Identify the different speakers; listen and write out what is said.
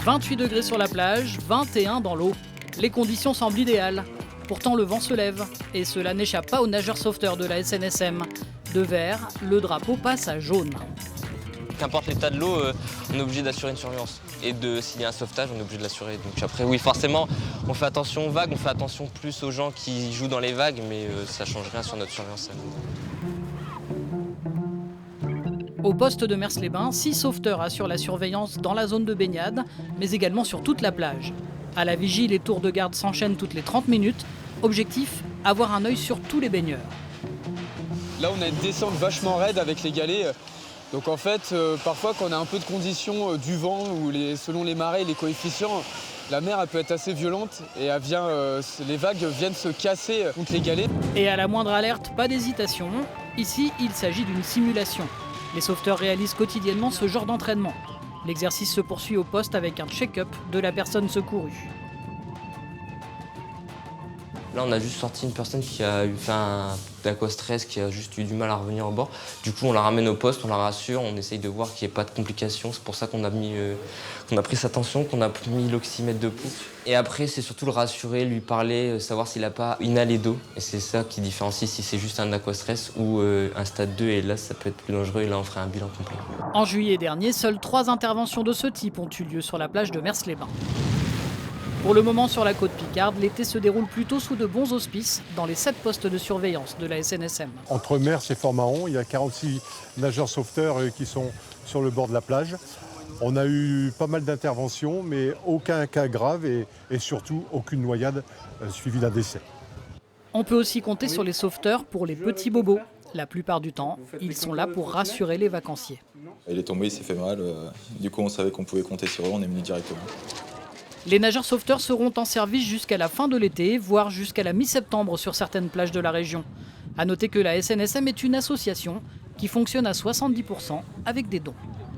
Speaker 1: 28 degrés sur la plage, 21 dans l'eau. Les conditions semblent idéales. Pourtant, le vent se lève et cela n'échappe pas aux nageurs sauveteurs de la SNSM. De vert, le drapeau passe à jaune.
Speaker 2: Qu'importe l'état de l'eau, on est obligé d'assurer une surveillance. Et s'il y a un sauvetage, on est obligé de l'assurer. Donc après, oui, forcément, on fait attention aux vagues, on fait attention plus aux gens qui jouent dans les vagues, mais ça ne change rien sur notre surveillance.
Speaker 1: Au poste de Mers-les-Bains, 6 sauveteurs assurent la surveillance dans la zone de baignade, mais également sur toute la plage. À la vigie, les tours de garde s'enchaînent toutes les 30 minutes. Objectif, avoir un œil sur tous les baigneurs.
Speaker 3: Là, on a une descente vachement raide avec les galets. Donc en fait, parfois quand on a un peu de conditions du vent ou selon les marées, les coefficients, la mer elle peut être assez violente et les vagues viennent se casser contre les galets.
Speaker 1: Et à la moindre alerte, pas d'hésitation. Ici, il s'agit d'une simulation. Les sauveteurs réalisent quotidiennement ce genre d'entraînement. L'exercice se poursuit au poste avec un check-up de la personne secourue.
Speaker 2: Là, on a juste sorti une personne qui a eu fait un aquastress, qui a juste eu du mal à revenir au bord. Du coup, on la ramène au poste, on la rassure, on essaye de voir qu'il n'y ait pas de complications. C'est pour ça qu'on a pris sa tension, qu'on a mis l'oxymètre de pouls. Et après, c'est surtout le rassurer, lui parler, savoir s'il n'a pas inhalé d'eau. Et c'est ça qui différencie si c'est juste un aquastress ou un stade 2. Et là, ça peut être plus dangereux et là, on ferait un bilan complet.
Speaker 1: En juillet dernier, seules 3 interventions de ce type ont eu lieu sur la plage de Mers-les-Bains. Pour le moment, sur la côte Picarde, l'été se déroule plutôt sous de bons auspices dans les 7 postes de surveillance de la SNSM.
Speaker 4: Entre Mers et Fort-Mahon, il y a 46 nageurs sauveteurs qui sont sur le bord de la plage. On a eu pas mal d'interventions, mais aucun cas grave et surtout aucune noyade suivie d'un décès.
Speaker 1: On peut aussi compter sur les sauveteurs pour les petits bobos. La plupart du temps, ils sont là pour rassurer les vacanciers.
Speaker 5: Il est tombé, il s'est fait mal. Du coup, on savait qu'on pouvait compter sur eux, on est venu directement.
Speaker 1: Les nageurs sauveteurs seront en service jusqu'à la fin de l'été, voire jusqu'à la mi-septembre sur certaines plages de la région. A noter que la SNSM est une association qui fonctionne à 70% avec des dons.